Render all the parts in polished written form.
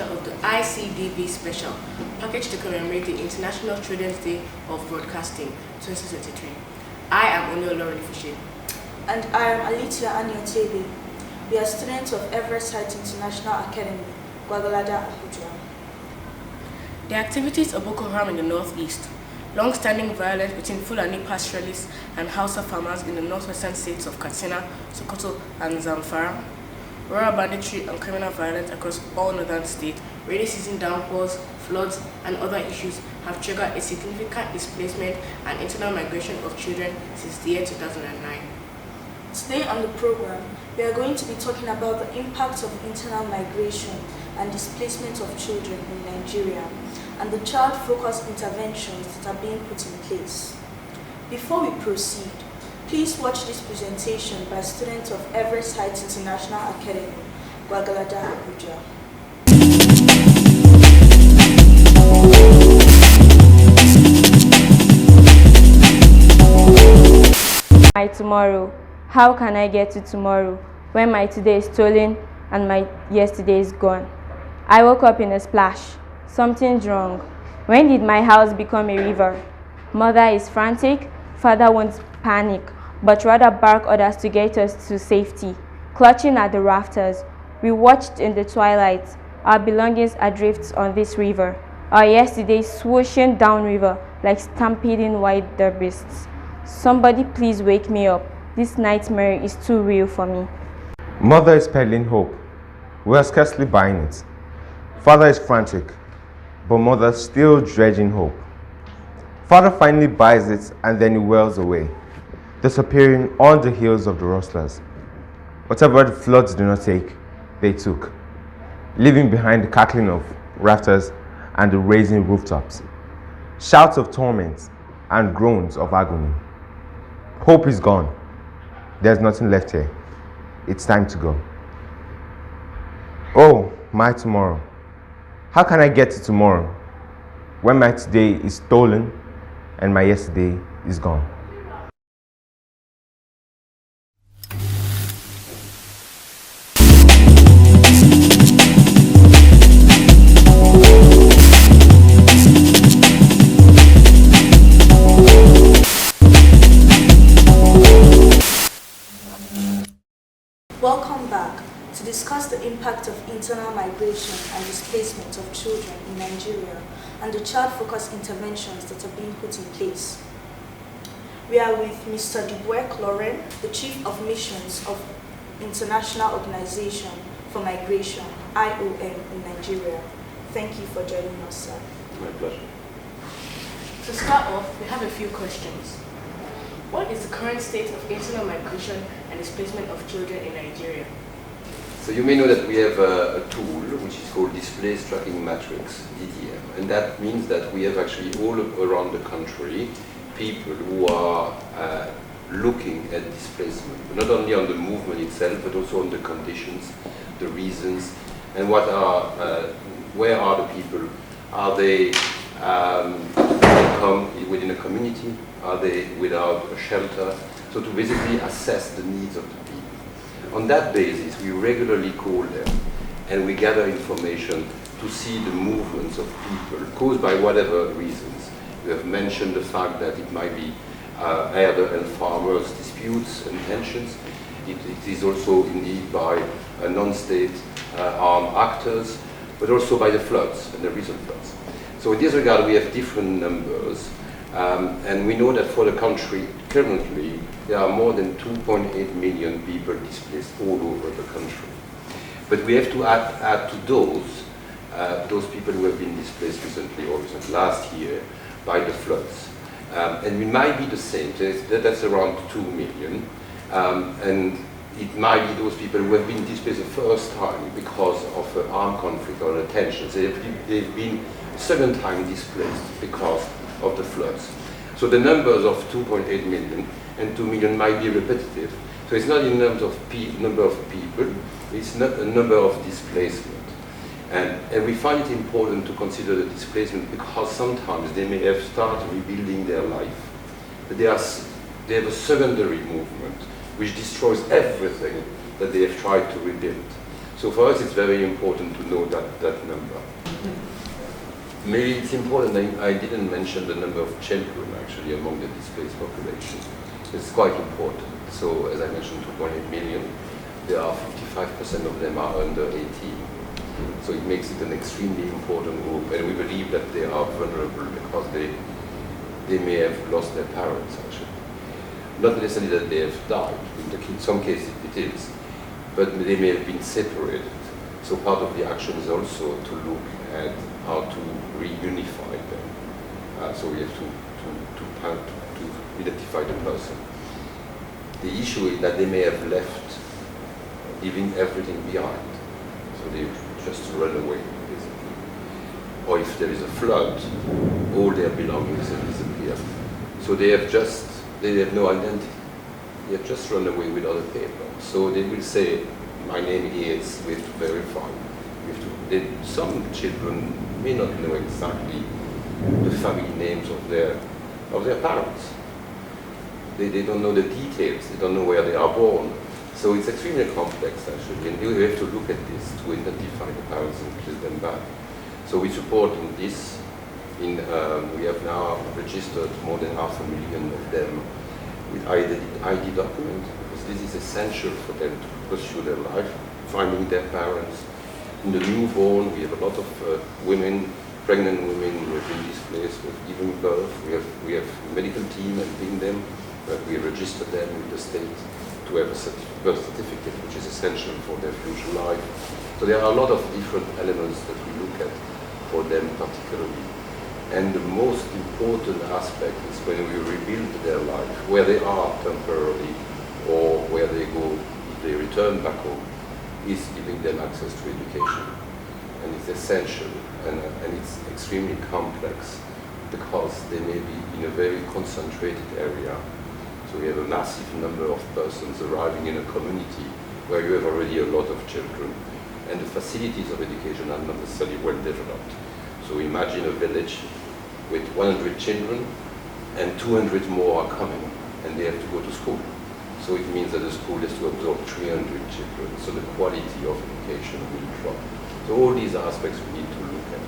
of the ICDB special, packaged to commemorate the International Children's Day of Broadcasting 2023. I am Oniolori Fushe. And I am Alitia Anyotebe. We are students of Everest Heights International Academy, Gwagwalada, Abuja. The activities of Boko Haram in the northeast, long-standing violence between Fulani pastoralists and Hausa farmers in the northwestern states of Katsina, Sokoto, and Zamfara, rural banditry and criminal violence across all northern states, rainy season downpours, floods, and other issues have triggered a significant displacement and internal migration of children since the year 2009. Today on the program, we are going to be talking about the impact of internal migration and displacement of children in Nigeria and the child-focused interventions that are being put in place. Before we proceed, please watch this presentation by students of Everest Heights International Academy, Gwagwalada, Abuja. My tomorrow. How can I get to tomorrow when my today is stolen and my yesterday is gone? I woke up in a splash. Something's wrong. When did my house become a river? Mother is frantic. Father won't panic, but rather bark orders to get us to safety. Clutching at the rafters, we watched in the twilight. Our belongings adrift on this river. Our yesterday swooshing downriver like stampeding wildebeests. Somebody please wake me up. This nightmare is too real for me. Mother is peddling hope. We are scarcely buying it. Father is frantic, but mother still dredging hope. Father finally buys it and then he whirls away, disappearing on the heels of the rustlers. Whatever the floods do not take, they took, leaving behind the cackling of rafters and the raising rooftops, shouts of torment and groans of agony. Hope is gone. There's nothing left here. It's time to go. Oh, my tomorrow. How can I get to tomorrow when my today is stolen and my yesterday is gone? Welcome back to discuss the impact of internal migration and displacement of children in Nigeria and the child-focused interventions that are being put in place. We are with Mr. Dubwek Lauren, the Chief of Missions of International Organization for Migration, IOM, in Nigeria. Thank you for joining us, sir. My pleasure. To start off, we have a few questions. What is the current state of internal migration and displacement of children in Nigeria? So you may know that we have a tool which is called Displaced Tracking Matrix, DTM, and that means that we have actually all around the country people who are looking at displacement, not only on the movement itself, but also on the conditions, the reasons, and what are, where are the people? Are they come within a community? Are they without a shelter? So to basically assess the needs of the people. On that basis, we regularly call them and we gather information to see the movements of people caused by whatever reasons. We have mentioned the fact that it might be herder and farmers' disputes and tensions. It is also indeed by non-state armed actors, but also by the floods and the recent floods. So in this regard, we have different numbers. And we know that for the country, currently, there are more than 2.8 million people displaced all over the country. But we have to add to those people who have been displaced recently or last year by the floods. And we might be the same, that's around 2 million. And it might be those people who have been displaced the first time because of armed conflict or tensions. They've been second time displaced because of the floods. So the numbers of 2.8 million and 2 million might be repetitive. So it's not in terms of number of people, it's not a number of displacement. And we find it important to consider the displacement because sometimes they may have started rebuilding their life, but they have a secondary movement which destroys everything that they have tried to rebuild. So for us, it's very important to know that number. Maybe it's important, I didn't mention the number of children actually among the displaced population. It's quite important. So as I mentioned, 2.8 million, there are 55% of them are under 18. So it makes it an extremely important group, and we believe that they are vulnerable because they may have lost their parents actually. Not necessarily that they have died, in some cases it is, but they may have been separated. So part of the action is also to look at how to reunify them. So we have to identify the person. The issue is that they may have left, leaving everything behind. So they just run away, basically. Or if there is a flood, all their belongings have disappeared. So they have no identity. They have just run away with other people. So they will say, my name is, we have to verify. Some children may not know exactly the family names of their parents. They don't know the details, they don't know where they are born. So it's extremely complex actually, and we have to look at this to identify the parents and place them back. So we support in this. We have now registered more than 500,000 of them with ID document, because this is essential for them to pursue their life, finding their parents. In the newborn, we have a lot of pregnant women who have been displaced, who have given birth. We have a medical team helping them, but we register them with the state to have a birth certificate, which is essential for their future life. So there are a lot of different elements that we look at for them particularly. And the most important aspect is when we rebuild their life, where they are temporarily or where they go, if they return back home, is giving them access to education. And it's essential, and it's extremely complex because they may be in a very concentrated area. So we have a massive number of persons arriving in a community where you have already a lot of children, and the facilities of education are not necessarily well developed. So imagine a village with 100 children and 200 more are coming, and they have to go to school. So it means that the school has to absorb 300 children, so the quality of education will drop. So all these aspects we need to look at.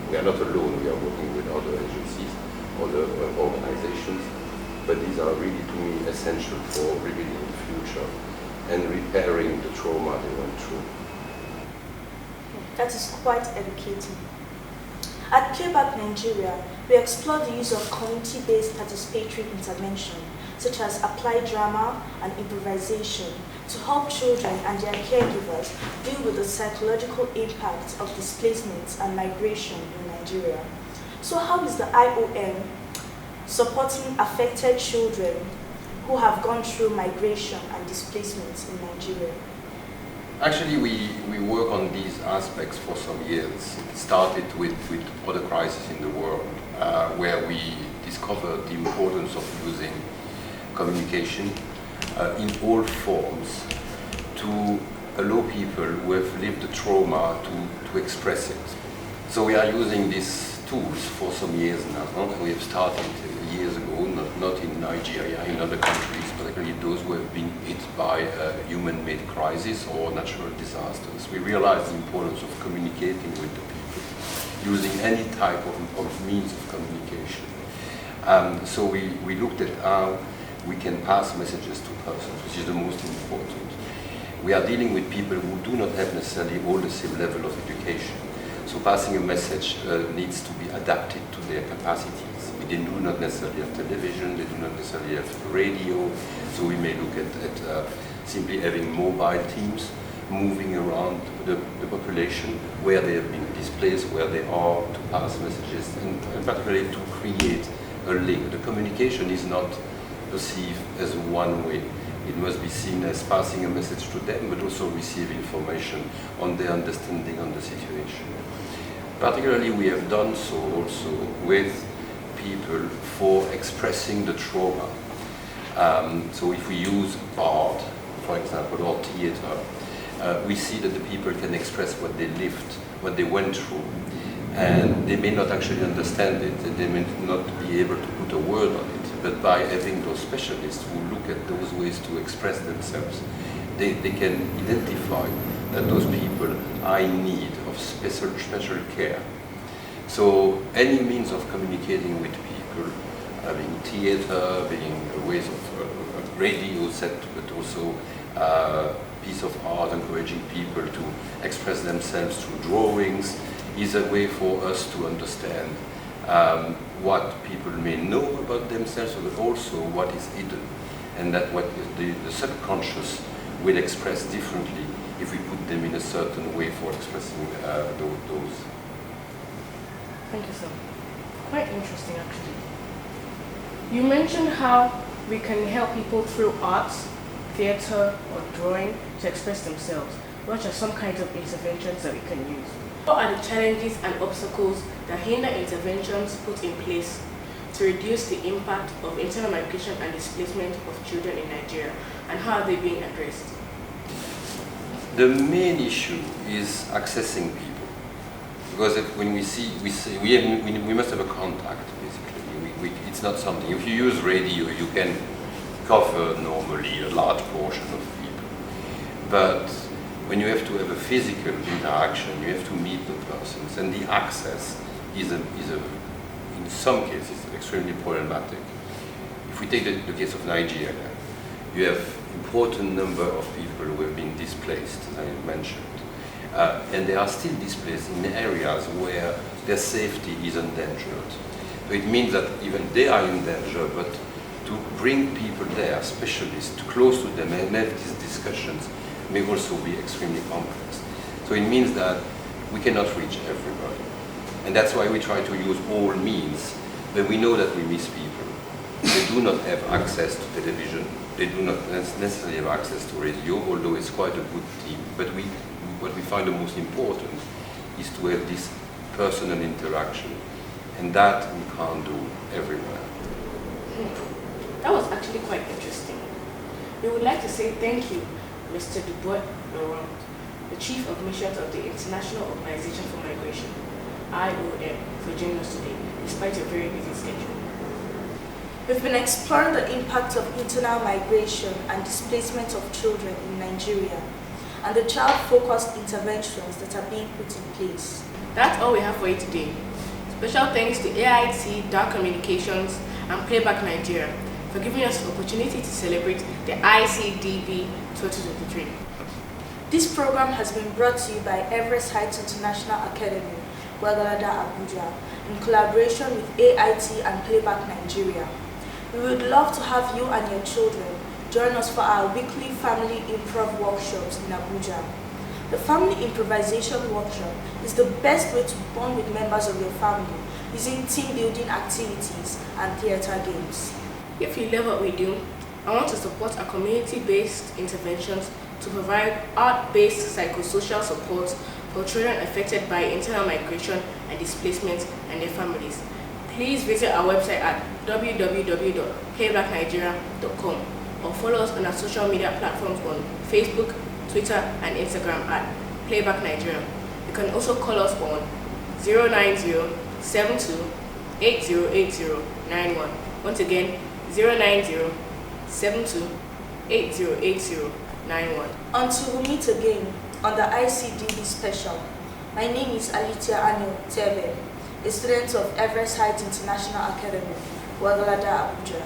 We are not alone, we are working with other agencies, other organizations, but these are really, to me, essential for rebuilding the future and repairing the trauma they went through. That is quite educating. At Playback Nigeria, we explore the use of community-based participatory intervention, such as applied drama and improvisation, to help children and their caregivers deal with the psychological impact of displacement and migration in Nigeria. So how is the IOM supporting affected children who have gone through migration and displacement in Nigeria? Actually, we work on these aspects for some years. It started with other crises in the world, where we discovered the importance of using communication in all forms to allow people who have lived the trauma to express it. So we are using these tools for some years now. We have started years ago, not in Nigeria, in other countries, particularly those who have been hit by a human-made crisis or natural disasters. We realized the importance of communicating with the people, using any type of means of communication. So we looked at how we can pass messages to persons, which is the most important. We are dealing with people who do not have necessarily all the same level of education. So passing a message needs to be adapted to their capacities. They do not necessarily have television, they do not necessarily have radio, so we may look at simply having mobile teams moving around the population where they have been displaced, where they are, to pass messages, and particularly to create a link. The communication is not perceived as one way. It must be seen as passing a message to them, but also receive information on their understanding on the situation. Particularly, we have done so also with people for expressing the trauma. So if we use art, for example, or theater, we see that the people can express what they lived, what they went through, and they may not actually understand it, and they may not be able to put a word on it, but by having those specialists who look at those ways to express themselves, they can identify that those people are in need of special care. So any means of communicating with people, being theater, being ways of radio set, but also piece of art encouraging people to express themselves through drawings, is a way for us to understand what people may know about themselves, but also what is hidden, and that what the subconscious will express differently if we put them in a certain way for expressing those. Thank you, sir. Quite interesting, actually. You mentioned how we can help people through arts, theatre, or drawing to express themselves. What are some kinds of interventions that we can use? What are the challenges and obstacles that hinder interventions put in place to reduce the impact of internal migration and displacement of children in Nigeria, and how are they being addressed? The main issue is accessing people. Because when we must have a contact, basically. It's not something, if you use radio, you can cover normally a large portion of people. But when you have to have a physical interaction, you have to meet the persons, and the access is in some cases, extremely problematic. If we take the case of Nigeria, you have important number of people who have been displaced, as I mentioned. And they are still displaced in areas where their safety is endangered. So it means that even they are in danger, but to bring people there, specialists, close to them and have these discussions may also be extremely complex. So it means that we cannot reach everybody. And that's why we try to use all means, but we know that we miss people. They do not have access to television, they do not necessarily have access to radio, although it's quite a good team. But what we find the most important is to have this personal interaction, and that we can't do everywhere. That was actually quite interesting. We would like to say thank you, Mr. Dubois Laurent, the Chief of Missions of the International Organization for Migration, IOM, for joining us today, despite your very busy schedule. We've been exploring the impact of internal migration and displacement of children in Nigeria, and the child-focused interventions that are being put in place. That's all we have for you today. Special thanks to AIT, Dark Communications, and Playback Nigeria for giving us the opportunity to celebrate the ICDB 2023. This program has been brought to you by Everest Heights International Academy, Guadalajara, Abuja, in collaboration with AIT and Playback Nigeria. We would love to have you and your children join us for our weekly family improv workshops in Abuja. The Family Improvisation Workshop is the best way to bond with members of your family using team building activities and theater games. If you love what we do and want to support our community-based interventions to provide art-based psychosocial support for children affected by internal migration and displacement and their families, please visit our website at www.playbacknigeria.com or follow us on our social media platforms on Facebook, Twitter, and Instagram at Playback Nigeria. You can also call us on 090-72-808091. Once again, 090-72-808091. Until we meet again on the ICDB special, my name is Alicia Anil Tebe, a student of Everest Heights International Academy, Guadalajara, Abuja,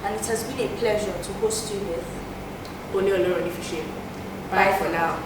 and it has been a pleasure to host you with Bye for now.